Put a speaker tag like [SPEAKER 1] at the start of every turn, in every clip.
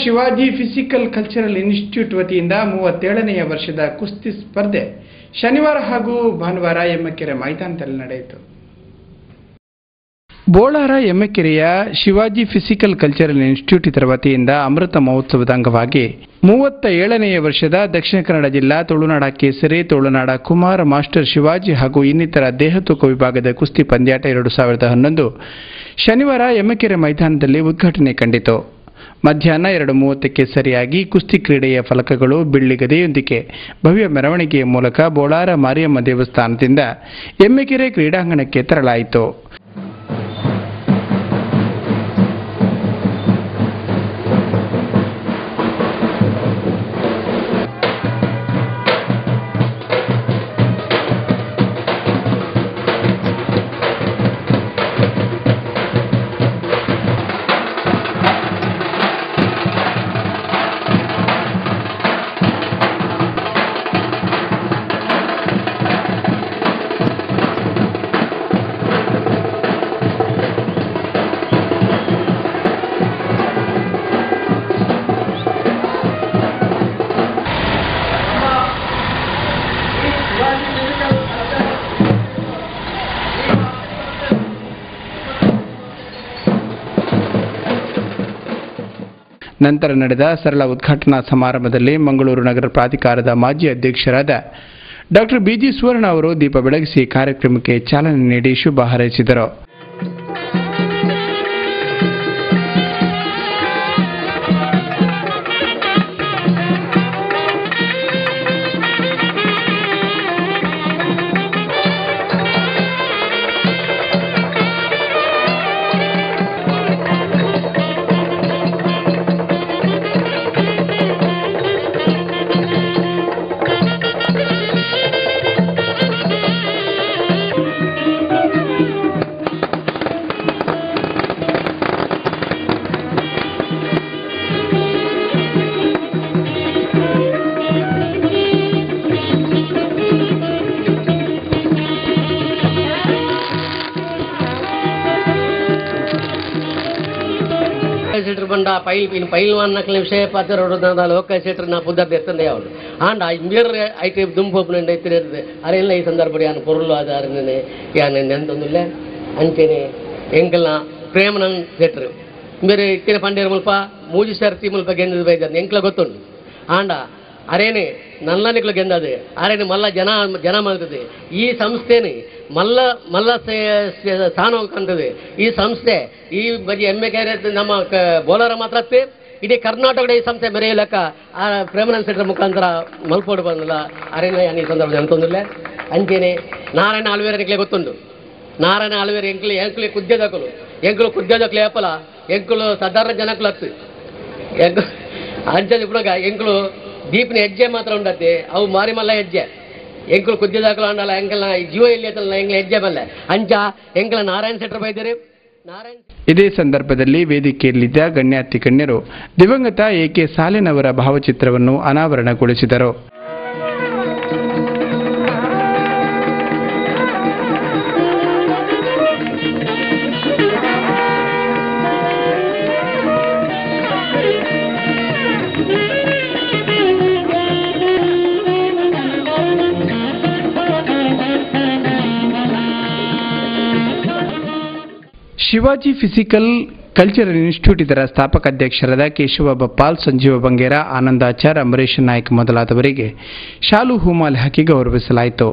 [SPEAKER 1] Shivaji physical cultural institute ವತಿಯಿಂದ 37ನೇ ವರ್ಷದ ಕುಸ್ತಿ ಸ್ಪರ್ಧೆ ಶನಿವಾರ ಹಾಗೂ ಭಾನುವಾರ ಎಮ್ಮಕೆರೆ ಮೈದಾನದಲ್ಲಿ ನಡೆಯಿತು. ಬೋಳಾರ ಎಮ್ಮಕೆರೆಯ ಶಿವಾಜಿ ಫಿಸಿಕಲ್ ಕಲ್ಚರಲ್ ಇನ್ಸ್ಟಿಟ್ಯೂಟ್ ಇದರ ವತಿಯಿಂದ ಅಮೃತ ಮಹೋತ್ಸವದ ಅಂಗವಾಗಿ 37ನೇ ವರ್ಷದ ದಕ್ಷಿಣ ಕನ್ನಡ ಜಿಲ್ಲಾ ತುಳುನಾಡ ಕೇಸರಿ, ತುಳುನಾಡ ಕುಮಾರ್, ಮಾಸ್ಟರ್ ಶಿವಾಜಿ ಹಾಗೂ ಇನ್ನಿತರ ದೇಹ ತೂಕ ವಿಭಾಗದ ಕುಸ್ತಿ ಪಂದ್ಯಾಟ 2011 ಶನಿವಾರ ಎಮ್ಮಕೆರೆ ಮೈದಾನದಲ್ಲಿ ಉದ್ಘಾಟನೆ ಕಂಡಿತು. ಮಧ್ಯಾಹ್ನ 2:30ಕ್ಕೆ ಸರಿಯಾಗಿ ಕುಸ್ತಿ ಕ್ರೀಡೆಯ ಫಲಕಗಳು ಬೆಳ್ಳಿಗದೆಯೊಂದಿಗೆ ಭವ್ಯ ಮೆರವಣಿಗೆಯ ಮೂಲಕ ಬೋಳಾರ ಮಾರಿಯಮ್ಮ ದೇವಸ್ಥಾನದಿಂದ ಎಮ್ಮಕೆರೆ ಕ್ರೀಡಾಂಗಣಕ್ಕೆ ತರಲಾಯಿತು. ನಂತರ ನಡೆದ ಸರಳ ಉದ್ಘಾಟನಾ ಸಮಾರಂಭದಲ್ಲಿ ಮಂಗಳೂರು ನಗರ ಪ್ರಾಧಿಕಾರದ ಮಾಜಿ ಅಧ್ಯಕ್ಷರಾದ ಡಾ. ಬಿ.ಜಿ. ಸುವರ್ಣ ಅವರು ದೀಪ ಬೆಳಗಿಸಿ ಕಾರ್ಯಕ್ರಮಕ್ಕೆ ಚಾಲನೆ ನೀಡಿ ಶುಭ ಹಾರೈಸಿದರು.
[SPEAKER 2] ಬಂಡ ಪೈಲ್ವಾನ್ ನಕಲಿ ವಿಷಯ ಪಾತ್ರ ಲೋಕ ಸೆಟ್ರ್ ನಾ ಪುದ್ದ ಎತ್ತಂದೆ ಯಾವುದು ಆಂಡ ಇಂಬಿಯರ್ ಐಟಿ ದುಂಪೋಪುನ ಎತ್ತಿರದೆ ಅರೆಲ್ಲ ಈ ಸಂದರ್ಭ ಯಾನು ಪೊರುಳು ಆಧಾರನೇ ಯಾನು ಎಂತಂದಿಲ್ಲ ಅಂಚೆನೆ ಎಂಕಲ್ನ ಪ್ರೇಮನ ಸೆಟ್ರು ಬೇರೆ ಇತ್ತಿನ ಪಂಡೇರು ಮುಲ್ಪ ಮೂಜಿ ಸರ್ತಿ ಮುಲ್ಪ ಗೆಂದದ ಬೈದ ಎಂಕ್ಲ ಗೊತ್ತುಂಡು ಆಂಡ ಅರೇನೆ ನಲ್ಲನಿಕ್ಲು ಗೆಂದದೆ ಅರೇನೆ ಮಲ್ಲ ಜನ ಮಾಡ್ತದೆ ಈ ಸಂಸ್ಥೆನೇ ಮಲ್ಲ ಸ್ಥಾನ ಕಂತದೆ ಈ ಸಂಸ್ಥೆ ಈ ಬಜಿ ಎಮ್ಮೆಕೆರೆ ನಮ್ಮ ಬೋಲಾರ ಮಾತ್ರ ಇಡೀ ಕರ್ನಾಟಕದ ಈ ಸಂಸ್ಥೆ ಮೆರೆಯಲಕ್ಕ ಆ ಪ್ರೇಮನಂದ ಸೆಟ್ರ ಮುಖಾಂತರ ಮಲ್ಪೋಡು ಬಂದಲ್ಲ ಅರೇನೆ ಈ ಸಂದರ್ಭ ನೆನಪೊಂದಿಲ್ಲ ಅಂಚೆನೆ ನಾರಾಯಣ ಆಳ್ವೇರನಿಗೆ ಗೊತ್ತುಂಡು ನಾರಾಯಣ ಆಳ್ವೇರ ಎಂಕ್ಲಿ ಕುದ್ಯದಕ್ಕಲು ಏಪಲ ಎಂಕುಲು ಸಾಧಾರಣ ಜನಕ್ಕಲು ಹತ್ತು ಅಂಚೆ ಇಪ್ಪಳಗ ಎಂಕುಲು ದೀಪಿನ ಹೆಜ್ಜೆ ಮಾತ್ರ ಉಂಡತ್ತೆ ಅವು ಮಾರಿಮಲ್ಲ ಹೆಜ್ಜೆ ಎಂಕುಲು ಕುದ್ದಿದಾಕಲು ಅಂಡಲ್ಲ ಎಂಕಲ್ನ ಜೀವ ಇಲ್ಲಿ ಎಂಕಲ ಹೆಜ್ಜೆ ಬಲ್ಲ ಅಂಚ ಎಂಕಲ ನಾರಾಯಣ ಸೆಟ್ರ್ ಬೈದಿರಿ.
[SPEAKER 1] ಇದೇ ಸಂದರ್ಭದಲ್ಲಿ ವೇದಿಕೆಯಲ್ಲಿದ್ದ ಗಣ್ಯಾತಿ ಗಣ್ಯರು ದಿವಂಗತ ಎ.ಕೆ. ಸಾಲೆನವರ ಭಾವಚಿತ್ರವನ್ನು ಅನಾವರಣಗೊಳಿಸಿದರು. ಶಿವಾಜಿ ಫಿಸಿಕಲ್ ಕಲ್ಚರಲ್ ಇನ್ಸ್ಟಿಟ್ಯೂಟ್ ಇದರ ಸ್ಥಾಪಕ ಅಧ್ಯಕ್ಷರಾದ ಕೇಶವ ಬಪ್ಪಾಲ್, ಸಂಜೀವ ಬಂಗೇರ, ಆನಂದಾಚಾರ್, ಅಂಬರೀಶ್ ನಾಯ್ಕ್ ಮೊದಲಾದವರಿಗೆ ಶಾಲು ಹೂಮಾಲೆ ಹಾಕಿ ಗೌರವಿಸಲಾಯಿತು.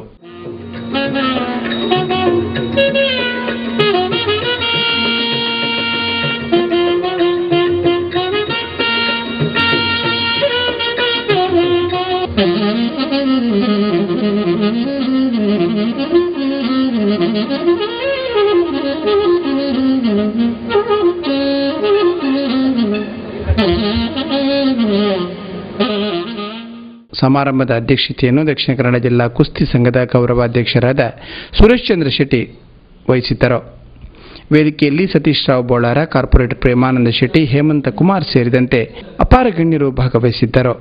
[SPEAKER 1] ಸಮಾರಂಭದ ಅಧ್ಯಕ್ಷತೆಯನ್ನು ದಕ್ಷಿಣ ಕನ್ನಡ ಜಿಲ್ಲಾ ಕುಸ್ತಿ ಸಂಘದ ಗೌರವಾಧ್ಯಕ್ಷರಾದ ಸುರೇಶ್ ಚಂದ್ರ ಶೆಟ್ಟಿ ವಹಿಸಿದ್ದರು. ವೇದಿಕೆಯಲ್ಲಿ ಸತೀಶ್ ರಾವ್ ಬೋಳಾರ, ಕಾರ್ಪೊರೇಟರ್ ಪ್ರೇಮಾನಂದ ಶೆಟ್ಟಿ, ಹೇಮಂತ ಕುಮಾರ್ ಸೇರಿದಂತೆ ಅಪಾರ ಗಣ್ಯರು ಭಾಗವಹಿಸಿದ್ದರು.